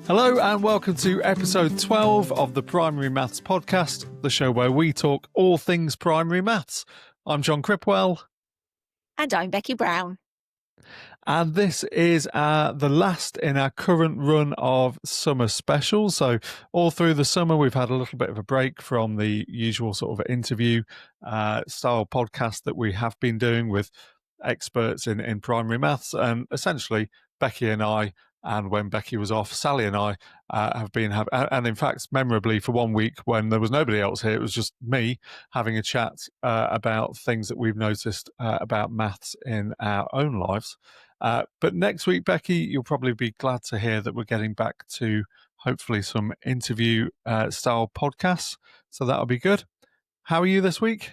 Hello and welcome to episode 12 of the Primary Maths Podcast, the show where we talk all things primary maths. I'm Jon Cripwell. And I'm Becky Brown. And this is the last in our current run of summer specials. So all through the summer, we've had a little bit of a break from the usual sort of interview style podcast that we have been doing with experts in primary maths. And essentially, Becky and I, and when Becky was off, Sally and I have been and in fact, memorably for 1 week when there was nobody else here, it was just me having a chat about things that we've noticed about maths in our own lives. But next week, Becky, you'll probably be glad to hear that we're getting back to hopefully some interview style podcasts. So that'll be good. How are you this week?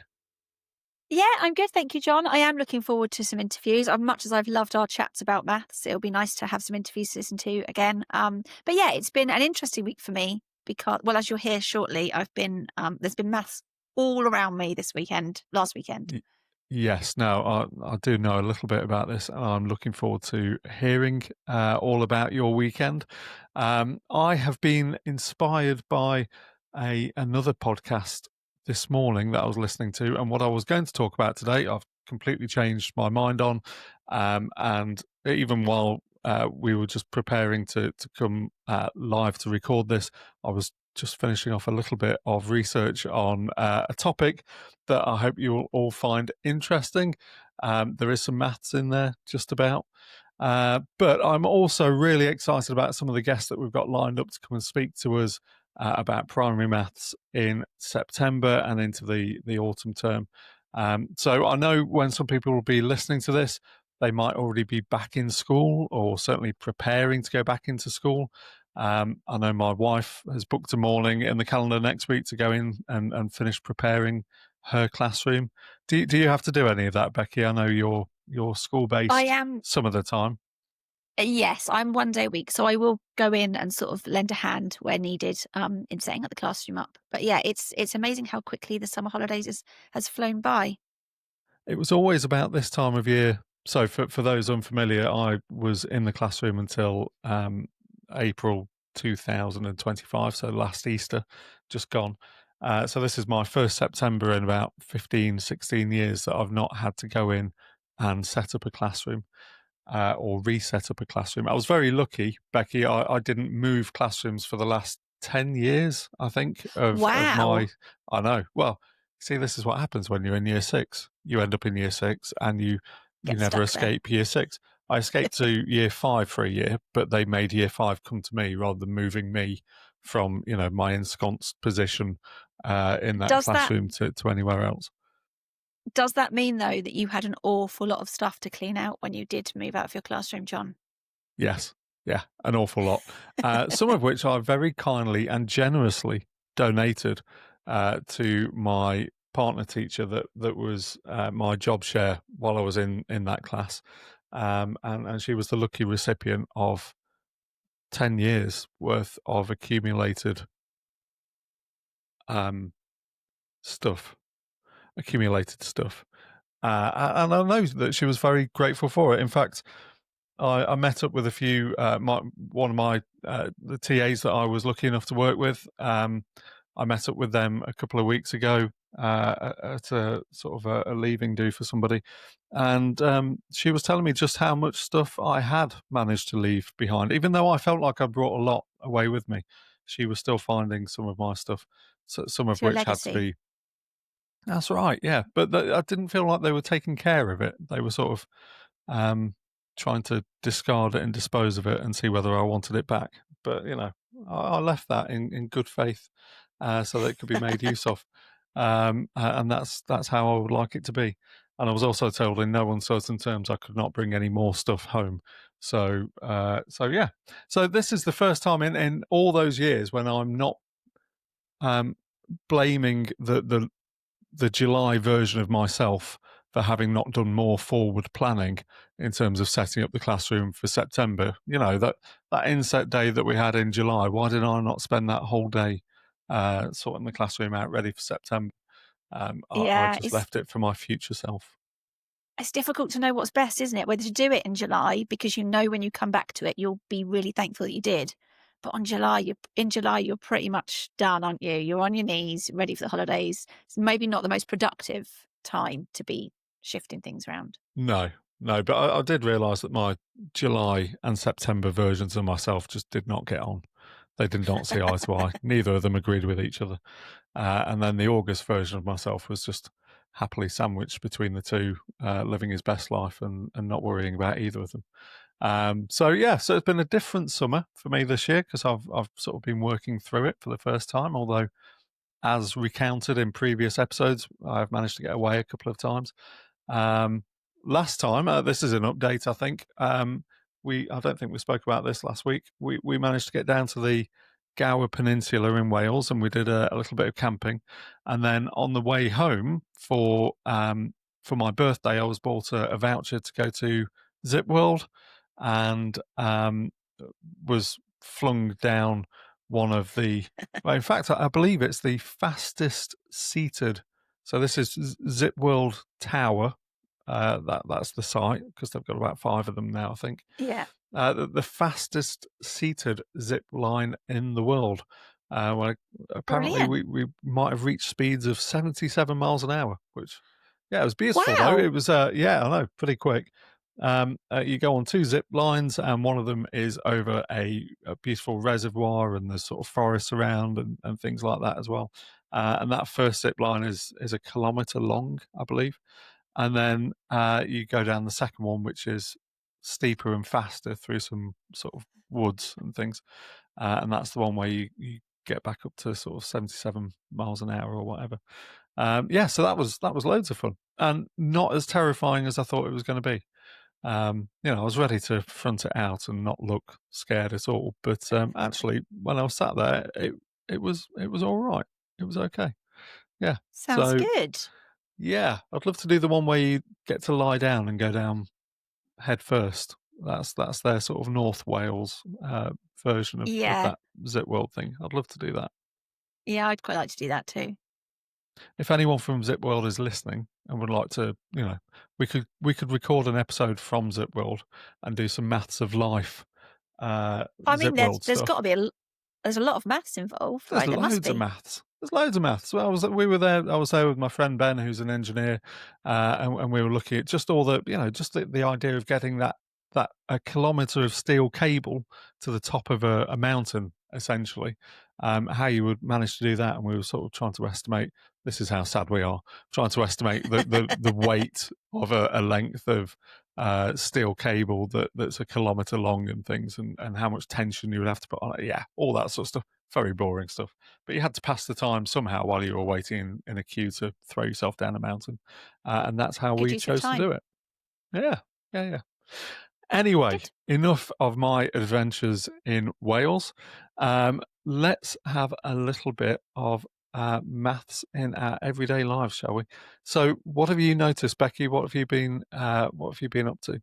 Yeah, I'm good. Thank you, Jon. I am looking forward to some interviews. As much as I've loved our chats about maths, it'll be nice to have some interviews to listen to again. But yeah, it's been an interesting week for me because, well, as you'll hear shortly, I've been there's been maths all around me last weekend. Yes, no, I do know a little bit about this, and I'm looking forward to hearing all about your weekend. I have been inspired by another podcast this morning that I was listening to, and what I was going to talk about today, I've completely changed my mind on. And even while we were just preparing to come live to record this, I was just finishing off a little bit of research on a topic that I hope you'll all find interesting. There is some maths in there, just about. But I'm also really excited about some of the guests that we've got lined up to come and speak to us about primary maths in September and into the autumn term. So I know when some people will be listening to this, they might already be back in school or certainly preparing to go back into school. I know my wife has booked a morning in the calendar next week to go in and finish preparing her classroom. Do you have to do any of that, Becky? I know you're school-based I am. some of the time. Yes, I'm 1 day a week, so I will go in and sort of lend a hand where needed in setting up the classroom up. But yeah, it's amazing how quickly the summer holidays has flown by. It was always about this time of year. So for those unfamiliar, I was in the classroom until April 2025, so last Easter, just gone. So this is my first September in about 15, 16 years that I've not had to go in and set up a classroom or reset up a classroom. I was very lucky, Becky. I didn't move classrooms for the last 10 years, I think, of my... I know. Well, see, this is what happens when you're in year 6. You end up in year 6 and you never escape year 6. I escaped to year 5 for a year, but they made year 5 come to me rather than moving me from, my ensconced position in that classroom to anywhere else. Does that mean, though, that you had an awful lot of stuff to clean out when you did move out of your classroom, Jon? Yes. Yeah, an awful lot. Some of which I very kindly and generously donated to my partner teacher that was my job share while I was in that class. And she was the lucky recipient of 10 years worth of accumulated stuff. And I know that she was very grateful for it. In fact, I met up with a few, one of my the TAs that I was lucky enough to work with. I met up with them a couple of weeks ago at a sort of a leaving do for somebody. And she was telling me just how much stuff I had managed to leave behind. Even though I felt like I brought a lot away with me, she was still finding some of my stuff, some of which had to be... That's right, yeah. But I didn't feel like they were taking care of it. They were sort of trying to discard it and dispose of it and see whether I wanted it back. But, I left that in good faith so that it could be made use of. And that's how I would like it to be. And I was also told in no uncertain terms I could not bring any more stuff home. So yeah. So this is the first time in all those years when I'm not blaming the July version of myself for having not done more forward planning in terms of setting up the classroom for September. That inset day that we had in July, why did I not spend that whole day sorting the classroom out ready for September? I just left it for my future self. It's difficult to know what's best, isn't it? Whether to do it in July, because when you come back to it, you'll be really thankful that you did. But in July, you're pretty much done, aren't you? You're on your knees, ready for the holidays. It's maybe not the most productive time to be shifting things around. No, no, but I did realise that my July and September versions of myself just did not get on. They did not see eye to eye. Neither of them agreed with each other. And then the August version of myself was just happily sandwiched between the two, living his best life and not worrying about either of them. So it's been a different summer for me this year because I've sort of been working through it for the first time. Although, as recounted in previous episodes, I've managed to get away a couple of times. Last time, this is an update, I think. I don't think we spoke about this last week. We managed to get down to the Gower Peninsula in Wales, and we did a little bit of camping. And then on the way home for my birthday, I was bought a voucher to go to Zip World, and was flung down one of the. Well, in fact, I believe it's the fastest seated. So this is Zip World Tower. That's the site because they've got about 5 of them now, I think. Yeah. The fastest seated zip line in the world. Well, apparently we might have reached speeds of 77 miles an hour, which it was beautiful though. Wow. It was I know, pretty quick. You go on 2 zip lines, and one of them is over a beautiful reservoir, and there's sort of forests around and things like that as well. And that first zip line is a kilometre long, I believe. And then you go down the second one, which is steeper and faster through some sort of woods and things. And that's the one where you get back up to sort of 77 miles an hour or whatever. So that was loads of fun and not as terrifying as I thought it was going to be. I was ready to front it out and not look scared at all. But actually, when I was sat there, it was all right. It was okay. Yeah. Sounds good. Yeah, I'd love to do the one where you get to lie down and go down head first. That's their sort of North Wales version of that Zip World thing. I'd love to do that. Yeah, I'd quite like to do that too. If anyone from Zip World is listening and would like to, we could record an episode from Zip World and do some maths of life. I mean, there's got to be there's a lot of maths involved, right? There's loads of maths. There's loads of maths. Well, we were there. I was there with my friend Ben, who's an engineer, and we were looking at just all the, just the idea of getting that a kilometre of steel cable to the top of a mountain, essentially. How you would manage to do that, and we were sort of trying to estimate. This is how sad we are. Trying to estimate the weight of a length of steel cable that's a kilometre long and things, and how much tension you would have to put on it. Yeah, all that sort of stuff. Very boring stuff. But you had to pass the time somehow while you were waiting in a queue to throw yourself down a mountain. And that's how we chose to do it. Yeah. Anyway, enough of my adventures in Wales. Let's have a little bit of maths in our everyday lives, shall we? So, what have you noticed, Becky? What have you been up to?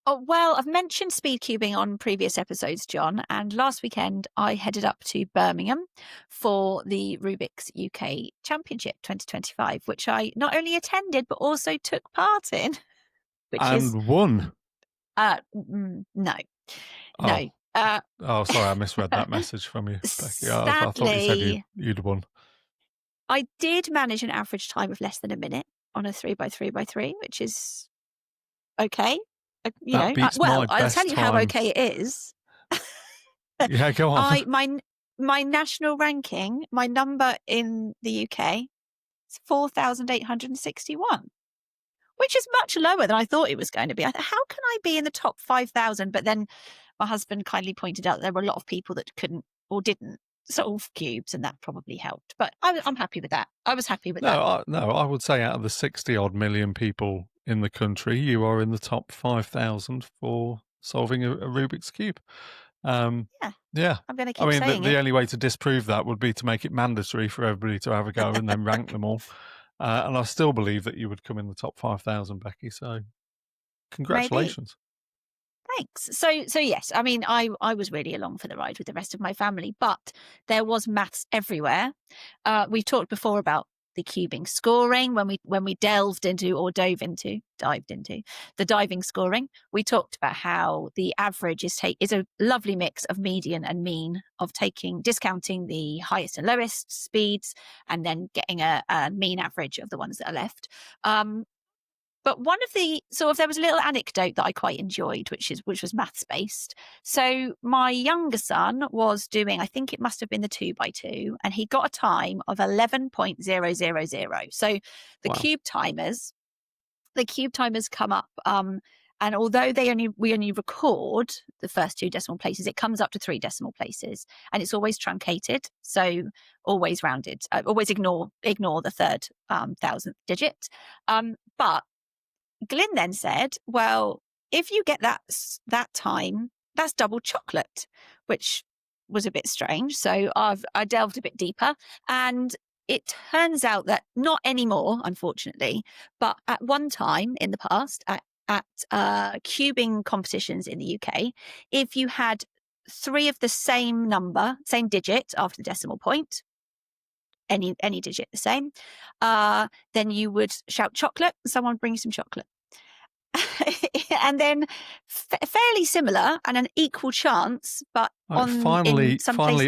Oh, well, I've mentioned speed cubing on previous episodes, John, and last weekend I headed up to Birmingham for the Rubik's UK Championship 2025, which I not only attended but also took part in. Won? No. Oh, sorry, I misread that message from you, Becky. Sadly, I thought you said you'd won. I did manage an average time of less than a minute on a 3x3x3, which is okay. That beats my I'll best tell you how times. okay it is. Yeah, go on. My national ranking, my number in the UK is 4,861, which is much lower than I thought it was going to be. I thought, how can I be in the top 5,000? But then my husband kindly pointed out that there were a lot of people that couldn't or didn't solve cubes, and that probably helped. But I'm happy with that. I was happy with that. I would say out of the 60-odd million people in the country, you are in the top 5,000 for solving a Rubik's Cube. Yeah. I'm going to keep saying the only way to disprove that would be to make it mandatory for everybody to have a go and then rank them all. And I still believe that you would come in the top 5,000, Becky. So congratulations. Maybe. Thanks. So yes, I mean, I was really along for the ride with the rest of my family, but there was maths everywhere. We've talked before about the cubing scoring when we dove into the diving scoring. We talked about how the average is a lovely mix of median and mean, of discounting the highest and lowest speeds and then getting a mean average of the ones that are left. But one of the there was a little anecdote that I quite enjoyed, which was maths based. So my younger son was doing, I think it must have been the 2x2, and he got a time of 11.000. So the Wow. cube timers come up, and although we only record the first 2 decimal places, it comes up to 3 decimal places, and it's always truncated, so always rounded. Always ignore the third thousandth digit. But Glyn then said, well, if you get that time, that's double chocolate, which was a bit strange. So I delved a bit deeper, and it turns out that not anymore, unfortunately, but at one time in the past, at cubing competitions in the UK, if you had 3 of the same digit after the decimal point, any digit the same, then you would shout chocolate, and someone bring you some chocolate. And then fairly similar and an equal chance, but finally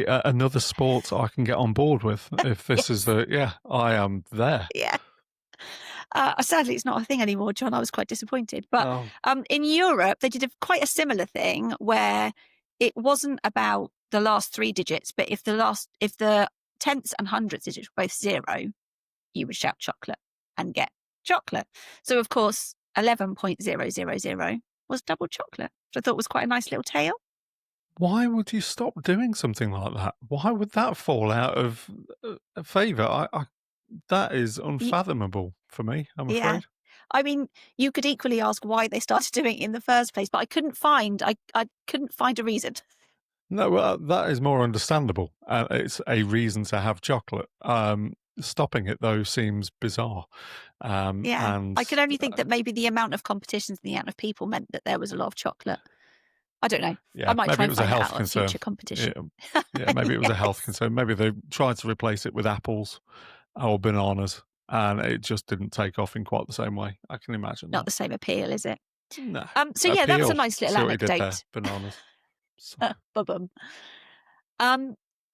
another sport I can get on board with. If this is I am there. Yeah. Sadly, it's not a thing anymore, John. I was quite disappointed. But in Europe, they did quite a similar thing where it wasn't about the last 3 digits, but if the tenths and hundredths digits were both 0, you would shout chocolate and get chocolate. So of course, 11.000 was double chocolate, which I thought was quite a nice little tale. Why would you stop doing something like that? Why would that fall out of favour? That is unfathomable for me, I'm afraid. Yeah. I mean, you could equally ask why they started doing it in the first place, but I couldn't find a reason. No, well, that is more understandable. It's a reason to have chocolate. Stopping it, though, seems bizarre. And I can only think that maybe the amount of competitions and the amount of people meant that there was a lot of chocolate. I don't know. Yeah, I might try maybe and it was find a health out at a concern. future competition. Yeah, maybe it was a health concern. Maybe they tried to replace it with apples or bananas, and it just didn't take off in quite the same way. I can imagine. Not the same appeal, is it? No. So yeah, that was a nice little anecdote. Bananas. Ba-bum.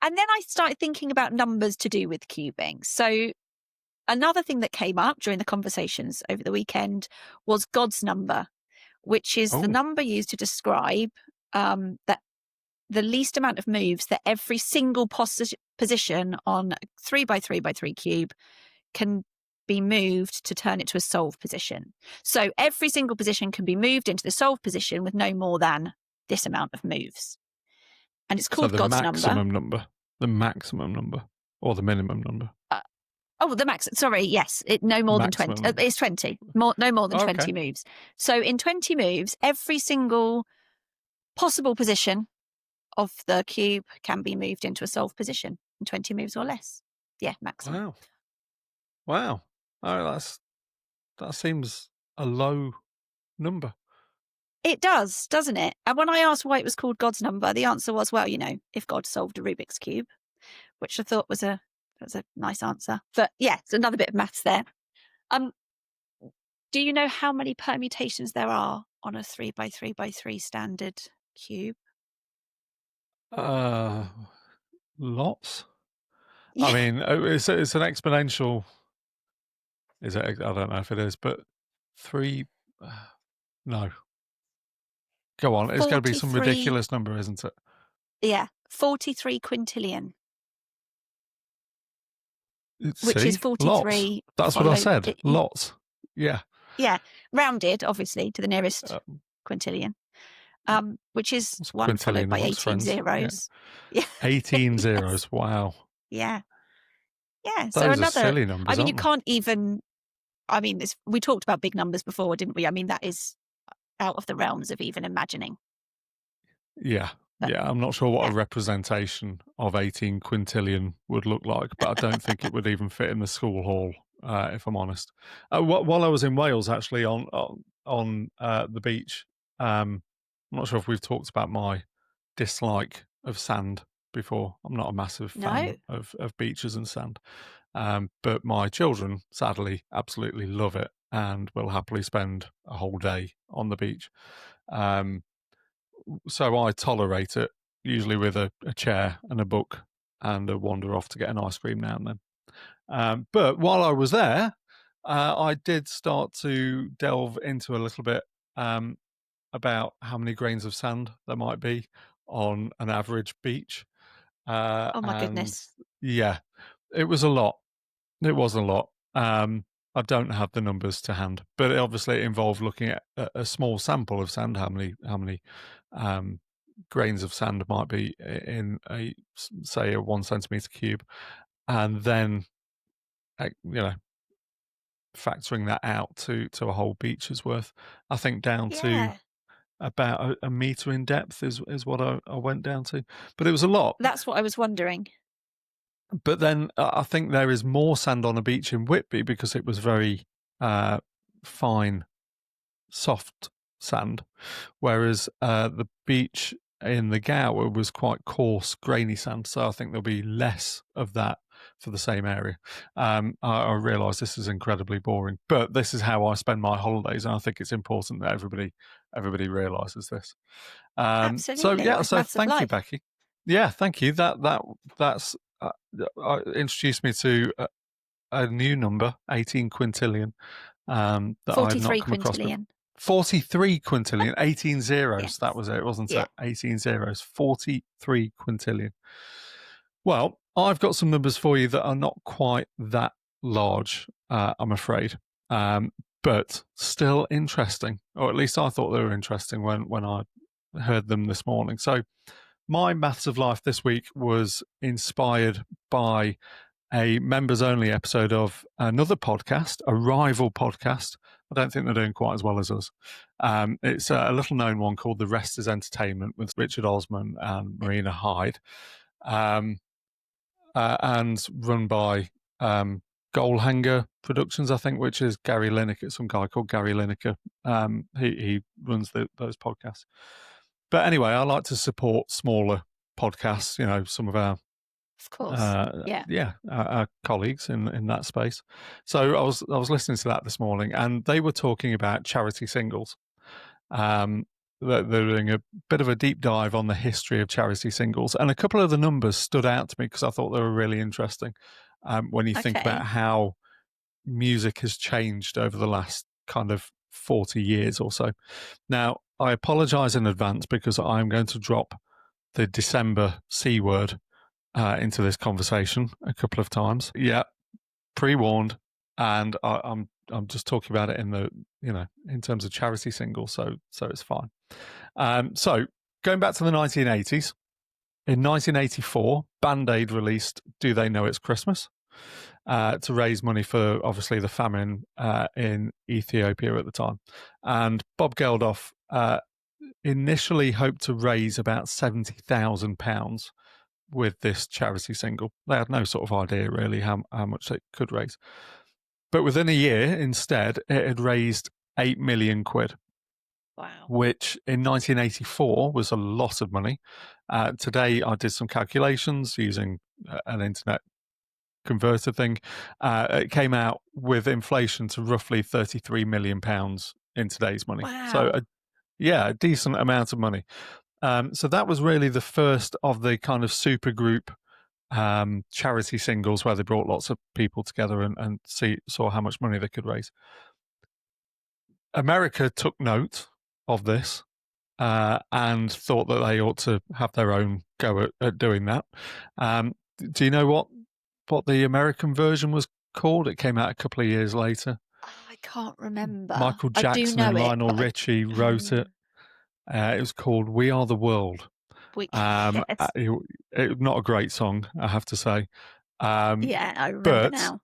And then I started thinking about numbers to do with cubing. So another thing that came up during the conversations over the weekend was God's number, which is the number used to describe that the least amount of moves that every single position on a 3x3x3 cube can be moved to turn it to a solved position. So every single position can be moved into the solved position with no more than this amount of moves. And it's called God's number. The maximum number or the minimum number? The max. Sorry, yes. No more than 20. It's 20. No more than 20 moves. So in 20 moves, every single possible position of the cube can be moved into a solved position in 20 moves or less. Yeah, maximum. Wow. Oh, that seems a low number. It does, doesn't it? And when I asked why it was called God's number, the answer was, well, if God solved a Rubik's cube, which I thought was a nice answer. But yeah, it's another bit of maths there. Do you know how many permutations there are on a 3x3x3 standard cube? Lots. Yeah. I mean, it's an exponential. Is it? I don't know if it is, but 3. No. Go on. It's going to be some ridiculous number, isn't it? Yeah, 43 quintillion. Which is 43. Lots. That's what I said. Lots. Yeah. Yeah, rounded, obviously, to the nearest quintillion, which is 1 followed by 18 zeros. Yeah. 18 zeros. Wow. Yeah. Yeah. Those so are silly numbers. I mean, you can't even. I mean, we talked about big numbers before, didn't we? I mean, that is out of the realms of even imagining. Yeah. Yeah, I'm not sure what a representation of 18 quintillion would look like, but I don't think it would even fit in the school hall, if I'm honest. While I was in Wales, actually, on the beach, I'm not sure if we've talked about my dislike of sand before. I'm not a massive fan of beaches and sand. But my children, sadly, absolutely love it and will happily spend a whole day on the beach. So I tolerate it, usually with a chair and a book and a wander off to get an ice cream now and then. But while I was there, I did start to delve into a little bit about how many grains of sand there might be on an average beach. Oh my And goodness. yeah, it was a lot. It was a lot. I don't have the numbers to hand, but obviously it involved looking at a small sample of sand. How many grains of sand might be in say a 1 centimeter cube, and then factoring that out to a whole beach's worth. I think down to Yeah. about a meter in depth is what I went down to, but it was a lot. That's what I was wondering. But then I think there is more sand on a beach in Whitby because it was very fine, soft sand, whereas the beach in the Gower was quite coarse, grainy sand. So I think there'll be less of that for the same area. I realise this is incredibly boring, but this is how I spend my holidays, and I think it's important that everybody realises this. So Absolutely. yeah, Like so maths of thank you, life. Becky. Yeah, thank you. That's introduced me to a new number, 18 quintillion, that I had not 43 come across before. quintillion. 43 quintillion, 18 zeros. Yes. That was it, wasn't Yeah. it? 18 zeros, 43 quintillion. Well, I've got some numbers for you that are not quite that large, I'm afraid, but still interesting, or at least I thought they were interesting when I heard them this morning. So my Maths of Life this week was inspired by a members only episode of another podcast, a rival podcast. I don't think they're doing quite as well as us. It's a little known one called The Rest is Entertainment with Richard Osman and Marina Hyde, and run by Goalhanger Productions, I think, which is Gary Lineker, some guy called Gary Lineker. He runs those podcasts. But anyway, I like to support smaller podcasts, some of our Of course. Yeah. our colleagues in that space. So I was listening to that this morning, and they were talking about charity singles. They're doing a bit of a deep dive on the history of charity singles, and a couple of the numbers stood out to me because I thought they were really interesting. When you think about Okay. how music has changed over the last kind of 40 years or so. Now, I apologize in advance because I'm going to drop the December C word into this conversation a couple of times. Yeah, pre-warned, and I'm just talking about it in terms of charity singles, so it's fine. So going back to the 1980s, in 1984, Band Aid released "Do They Know It's Christmas" to raise money for obviously the famine in Ethiopia at the time, and Bob Geldof initially hoped to raise about £70,000 with this charity single. They had no sort of idea really how much they could raise. But within a year, instead, it had raised 8 million quid. Wow. Which in 1984 was a lot of money. Today, I did some calculations using an internet converter thing. It came out with inflation to roughly £33 million in today's money. Wow. So, a decent amount of money. So that was really the first of the kind of super group charity singles where they brought lots of people together and saw how much money they could raise. America took note of this and thought that they ought to have their own go at doing that. Do you know what the American version was called? It came out a couple of years later. I can't remember. Michael I do Jackson know and it, Lionel but Richie wrote it. It was called "We Are the World." yes. Not a great song, I have to say. Yeah, I remember but now.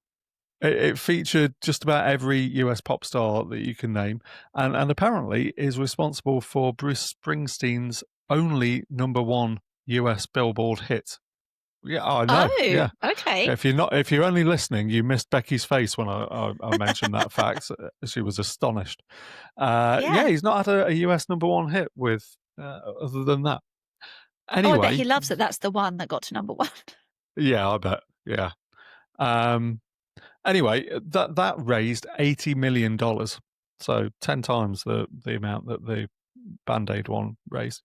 it featured just about every US pop star that you can name, and apparently is responsible for Bruce Springsteen's only #1 US Billboard hit. Yeah, I know. Oh, Yeah. okay. If you're only listening, you missed Becky's face when I mentioned that fact. She was astonished. He's not had a US #1 hit with other than that. Anyway, I bet he loves that. That's the one that got to #1. yeah, I bet. Yeah. Anyway, that raised $80 million, so 10 times the amount that the Band-Aid one raised,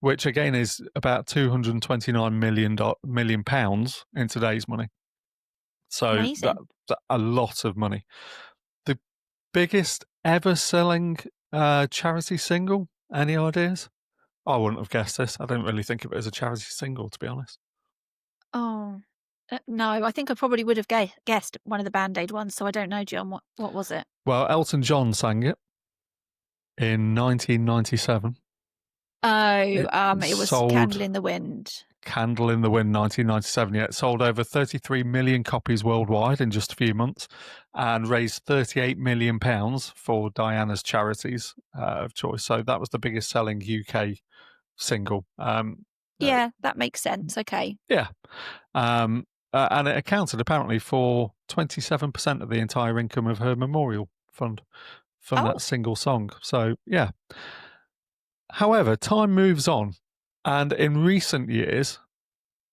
which again is about 229 million pounds in today's money. So that a lot of money. The biggest ever selling charity single. Any ideas? I wouldn't have guessed this. I don't really think of it as a charity single, to be honest. Oh, no, I think I probably would have guessed one of the Band-Aid ones, so I don't know, John. What was it? Well, Elton John sang it in 1997. Oh, it was sold Candle in the Wind. Candle in the Wind, 1997. Yeah, it sold over 33 million copies worldwide in just a few months and raised 38 million pounds for Diana's charities of choice. So that was the biggest selling UK single. Yeah, that makes sense. Okay. Yeah. And it accounted apparently for 27% of the entire income of her memorial fund from that single song. So, yeah. However, time moves on. And in recent years,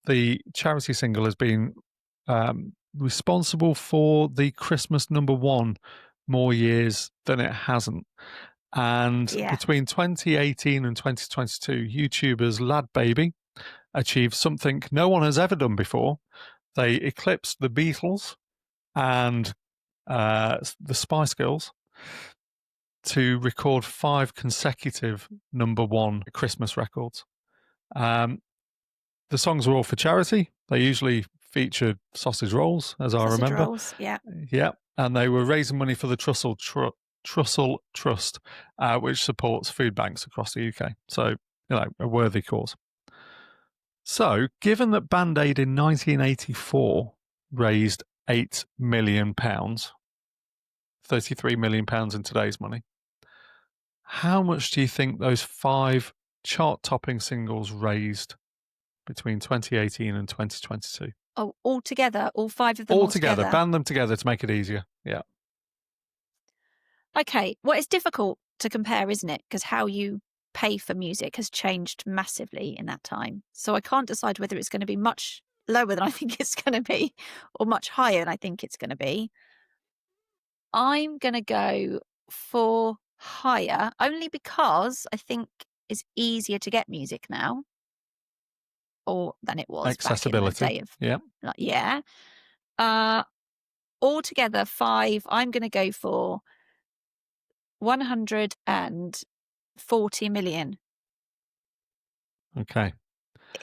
the charity single has been responsible for the Christmas #1 more years than it hasn't. And between 2018 and 2022, YouTubers LadBaby achieved something no one has ever done before. They eclipsed the Beatles and the Spice Girls to record 5 consecutive #1 Christmas records. The songs were all for charity. They usually featured sausage rolls, as I remember. Sausage rolls, yeah. Yeah, and they were raising money for the Trussell Trust, which supports food banks across the UK. So, a worthy cause. So, given that Band-Aid in 1984 raised £8 million, £33 million in today's money, how much do you think those 5 chart-topping singles raised between 2018 and 2022? Oh, all together? All 5 of them all together? Band them together to make it easier. Yeah. Okay. Well, it's difficult to compare, isn't it? Because how you pay for music has changed massively in that time. So I can't decide whether it's going to be much lower than I think it's going to be or much higher than I think it's going to be. I'm going to go for higher only because I think it's easier to get music now or than it was accessibility. Back in the day of, yeah. Altogether 5. I'm going to go for 140 million. Okay.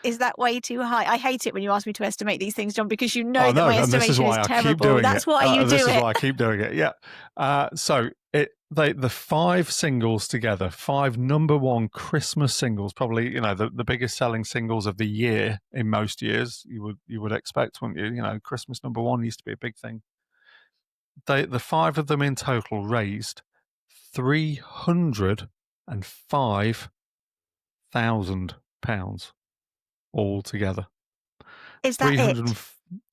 Is that way too high? I hate it when you ask me to estimate these things, John, because you know that my estimation this is why is I terrible. Keep doing That's it. why you do this it. This is why I keep doing it. Yeah. So the 5 singles together, 5 #1 Christmas singles, probably the biggest selling singles of the year in most years. You would expect, wouldn't you? Christmas #1 used to be a big thing. The 5 of them in total raised £305,000 altogether. Is that it?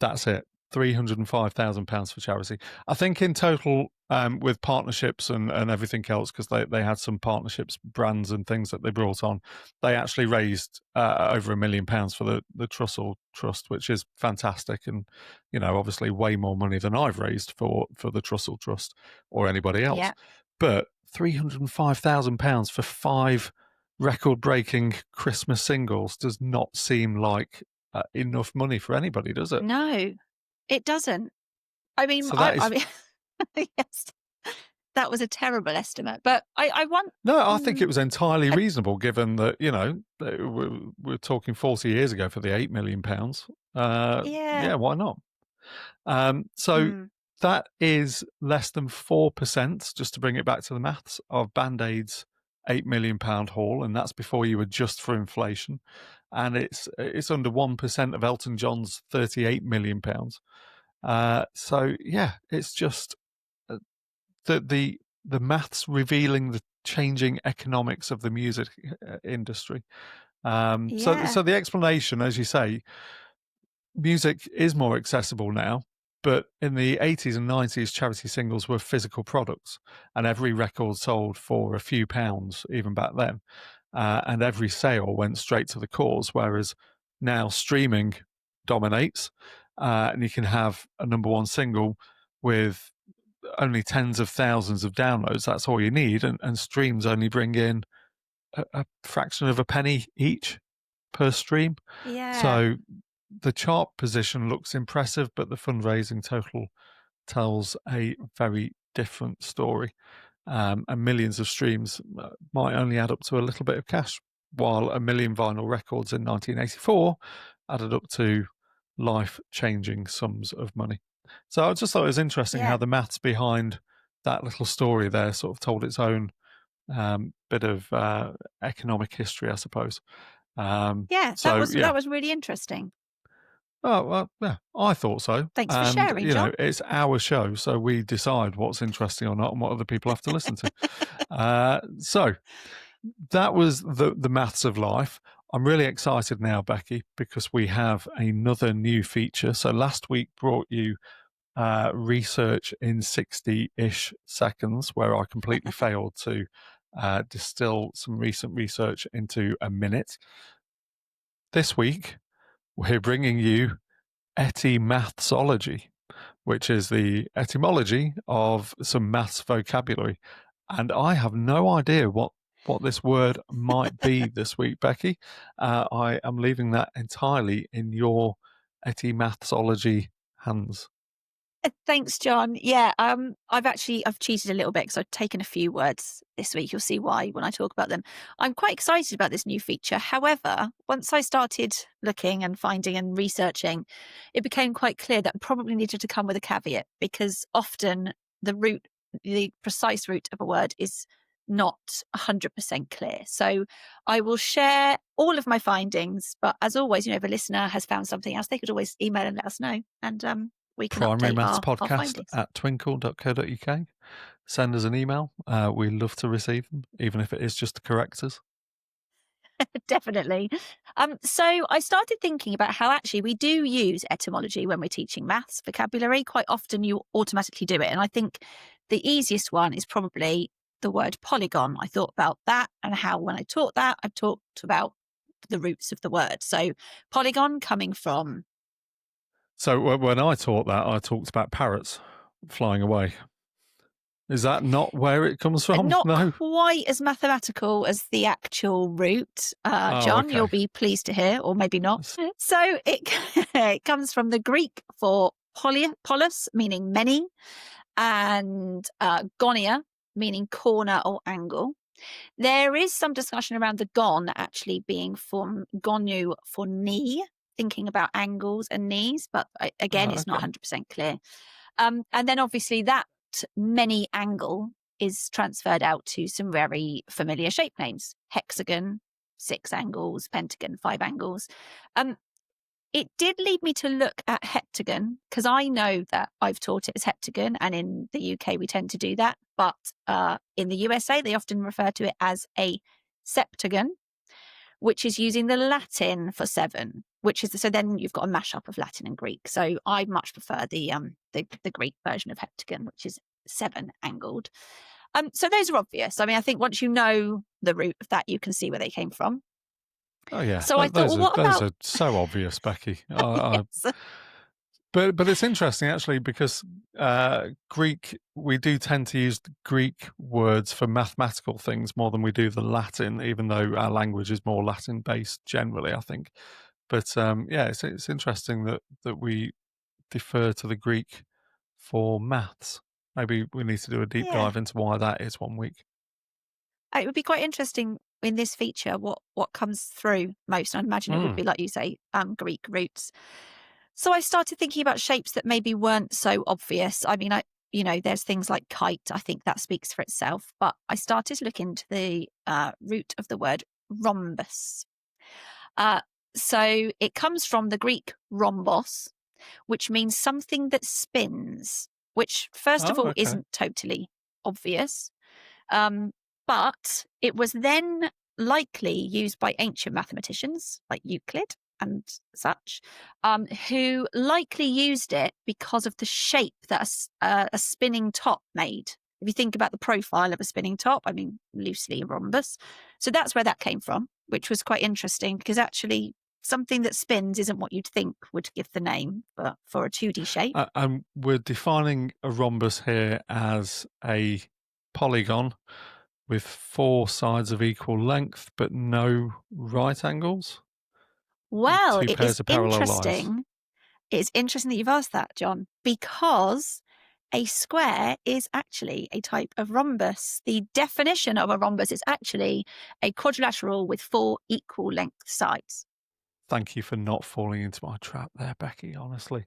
That's it. £305,000 for charity. I think in total, with partnerships and everything else, because they had some partnerships, brands and things that they brought on, they actually raised over £1 million for the Trussell Trust, which is fantastic, and obviously way more money than I've raised for the Trussell Trust or anybody else. Yeah. But £305,000 for 5 record-breaking Christmas singles does not seem like enough money for anybody, does it? No, it doesn't. I mean, so I mean yes, that was a terrible estimate, but I want. No, I think it was entirely reasonable, given that we're talking 40 years ago for the £8 million. Yeah, why not? That is less than 4%, just to bring it back to the maths, of Band-Aid's £8 million haul, and that's before you adjust for inflation. And it's under 1% of Elton John's £38 million. So yeah, it's just the maths revealing the changing economics of the music industry. So the explanation, as you say, music is more accessible now. But in the 80s and 90s, charity singles were physical products, and every record sold for a few pounds, even back then. And every sale went straight to the cause, whereas now streaming dominates, and you can have a number one single with only tens of thousands of downloads. That's all you need, and streams only bring in a fraction of a penny each per stream. Yeah. So the chart position looks impressive, but the fundraising total tells a very different story. And millions of streams might only add up to a little bit of cash, while a million vinyl records in 1984 added up to life-changing sums of money. So I just thought it was interesting how Yeah. the maths behind that little story there sort of told its own bit of economic history, I suppose. Yeah. So That yeah. was really interesting. Oh, well, yeah, I thought so. Thanks for And, sharing, John. it's our show, so we decide what's interesting or not and what other people have to listen to. So that was the maths of life. I'm really excited now, Becky, because we have another new feature. So last week brought you research in 60-ish seconds, where I completely failed to distill some recent research into a minute. This week, we're bringing you Ety-math-ology, which is the etymology of some maths vocabulary. And I have no idea what this word might be this week, Becky. I am leaving that entirely in your Ety-math-ology hands. Thanks, John. Yeah, I've cheated a little bit because I've taken a few words this week. You'll see why when I talk about them. I'm quite excited about this new feature. However, once I started looking and finding and researching, it became quite clear that I probably needed to come with a caveat, because often the precise root of a word is not 100% clear. So I will share all of my findings, but as always, if a listener has found something else, they could always email and let us know, and we can Primary update Maths our Podcast findings. at twinkle.co.uk. Send us an email. We love to receive them, even if it is just to correct us. Definitely. So I started thinking about how actually we do use etymology when we're teaching maths vocabulary. Quite often you automatically do it. And I think the easiest one is probably the word polygon. I thought about that and how when I taught that, I talked about the roots of the word. So polygon coming from... So when I taught that, I talked about parrots flying away. Is that not where it comes from? Not No? quite as mathematical as the actual root, Oh, John, okay. you'll be pleased to hear, or maybe not. So it, it comes from the Greek for polos, meaning many, and gonia, meaning corner or angle. There is some discussion around the gon actually being from gonu for knee, thinking about angles and knees, but again, it's not Okay. 100% clear. And then obviously that many angle is transferred out to some very familiar shape names: hexagon, 6 angles, pentagon, 5 angles. It did lead me to look at heptagon, because I know that I've taught it as heptagon, and in the UK we tend to do that. But in the USA, they often refer to it as a septagon, which is using the Latin for 7, which is so then you've got a mashup of Latin and Greek. So I much prefer the Greek version of heptagon, which is 7 angled. So those are obvious. I mean, I think once you know the root of that, you can see where they came from. Oh yeah, So I thought, well, what those about... are so obvious, Becky. Yes. But it's interesting actually, because Greek, we do tend to use Greek words for mathematical things more than we do the Latin, even though our language is more Latin based generally, I think. But yeah, it's interesting that we defer to the Greek for maths. Maybe we need to do a deep Yeah. dive into why that is one week. It would be quite interesting in this feature what comes through most. I'd imagine it would be, like you say, Greek roots. So I started thinking about shapes that maybe weren't so obvious. I mean, there's things like kite. I think that speaks for itself. But I started to look into the root of the word rhombus. So it comes from the Greek rhombos, which means something that spins, which first of Oh, all okay. isn't totally obvious. But it was then likely used by ancient mathematicians like Euclid and such, who likely used it because of the shape that a spinning top made. If you think about the profile of a spinning top, I mean, loosely a rhombus. So that's where that came from, which was quite interesting, because actually something that spins isn't what you'd think would give the name, but for a 2D shape. And we're defining a rhombus here as a polygon with 4 sides of equal length, but no right angles, with Well, 2 it is pairs of parallel lines. interesting. It's interesting that you've asked that, John, because a square is actually a type of rhombus. The definition of a rhombus is actually a quadrilateral with 4 equal length sides. Thank you for not falling into my trap there, Becky, honestly.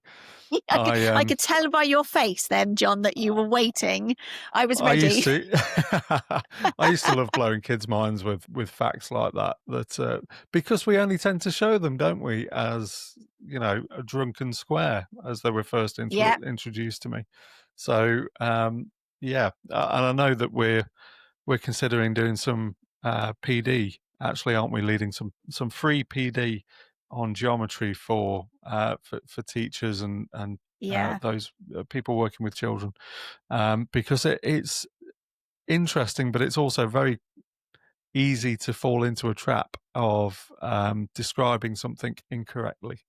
I could, I I could tell by your face then, John, that you were waiting. I was I used ready. to I used to love blowing kids' minds with facts like that because we only tend to show them, don't we, as a drunken square as they were first Yeah, introduced to me. So yeah, and I know that we're considering doing some PD. Actually, aren't we leading some free PD on geometry for teachers and yeah. those people working with children, because it's interesting, but it's also very easy to fall into a trap of describing something incorrectly.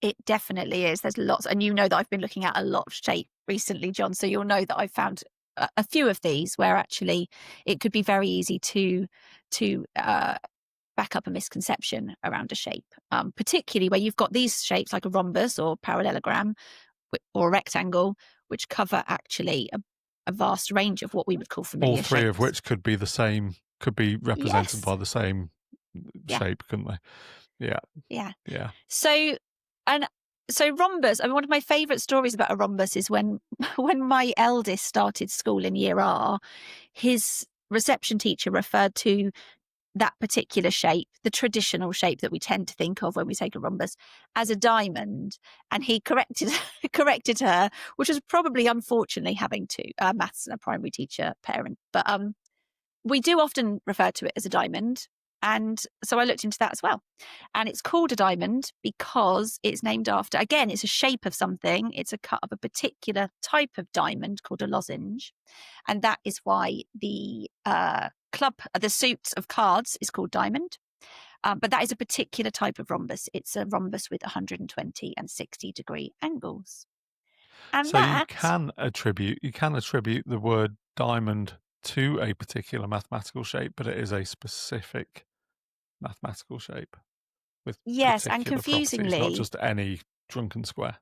It definitely is. There's lots, and you know that I've been looking at a lot of shape recently, John. So you'll know that I've found a few of these where actually it could be very easy to back up a misconception around a shape, particularly where you've got these shapes like a rhombus or parallelogram or a rectangle, which cover actually a vast range of what we would call All familiar 3 of shapes. which could be represented Yes. by the same Yeah. shape, couldn't they? Yeah, Yeah. yeah. So, and so rhombus, I mean, one of my favourite stories about a rhombus is when when my eldest started school in year R, his reception teacher referred to that particular shape, the traditional shape that we tend to think of when we take a rhombus, as a diamond. And he corrected corrected her, which was probably unfortunately having to maths and a primary teacher parent. But we do often refer to it as a diamond. And so I looked into that as well. And it's called a diamond because it's named after, again, it's a shape of something. It's a cut of a particular type of diamond called a lozenge. And that is why the suit of cards is called diamond. But that is a particular type of rhombus. It's a rhombus with 120 and 60 degree angles. And So that, you can attribute the word diamond to a particular mathematical shape, but it is a specific mathematical shape with yes, and particular properties, not confusingly, just any drunken square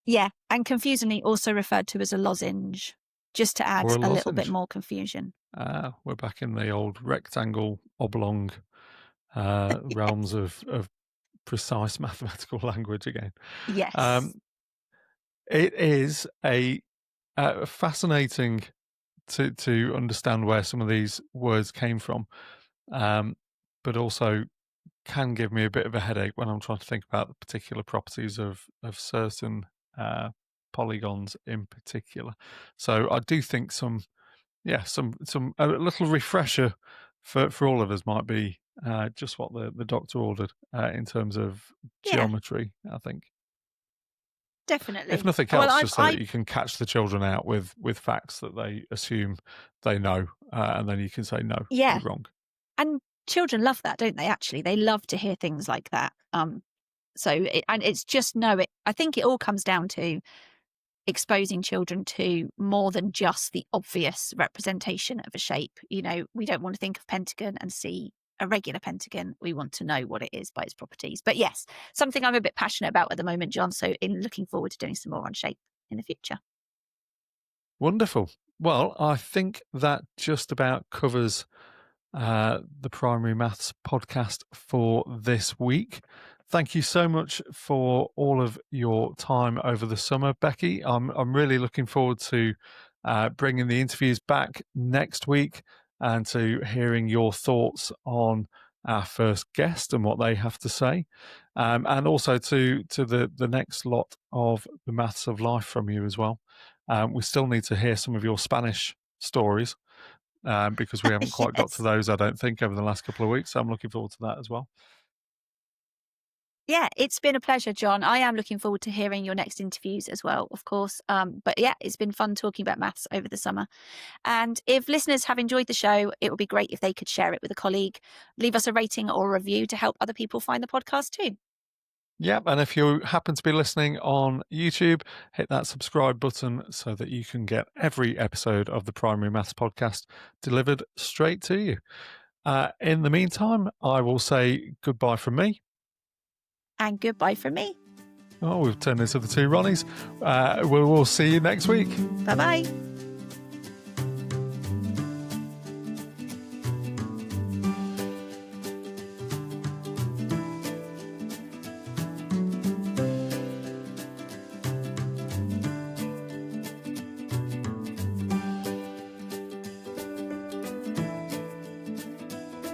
yeah, and confusingly also referred to as a lozenge, just to add or a a little bit lozenge. more confusion. We're back in the old rectangle, oblong realms of precise mathematical language again. Yes. Um, it is a fascinating to understand where some of these words came from, but also can give me a bit of a headache when I'm trying to think about the particular properties of certain polygons in particular. So I do think some a little refresher for all of us might be just what the doctor ordered in terms of Yeah, geometry. I think, if definitely. nothing Well, else, just so that you can catch the children out with facts that they assume they know, and then you can say no, yeah. you're wrong. And children love that, don't they? Actually, they love to hear things like that. And it's just I think it all comes down to exposing children to more than just the obvious representation of a shape. You know, we don't want to think of pentagon and see a regular pentagon. We want to know what it is by its properties. But yes, something I'm a bit passionate about at the moment, John. So in looking forward to doing some more on shape in the future. Wonderful. Well, I think that just about covers the Primary Maths podcast for this week. Thank you so much for all of your time over the summer, Becky. I'm really looking forward to bringing the interviews back next week and to hearing your thoughts on our first guest and what they have to say, and also to the next lot of the Maths of Life from you as well. We still need to hear some of your Spanish stories because we haven't quite got to Yes. those, I don't think, over the last couple of weeks. So I'm looking forward to that as well. Yeah, it's been a pleasure, John. I am looking forward to hearing your next interviews as well, of course. But yeah, it's been fun talking about maths over the summer. And if listeners have enjoyed the show, it would be great if they could share it with a colleague, leave us a rating or a review to help other people find the podcast too. Yep, and if you happen to be listening on YouTube, hit that subscribe button so that you can get every episode of the Primary Maths Podcast delivered straight to you. In the meantime, I will say goodbye from me. And goodbye from me. Oh, we've turned into the two Ronnies. We'll see you next week. Bye-bye.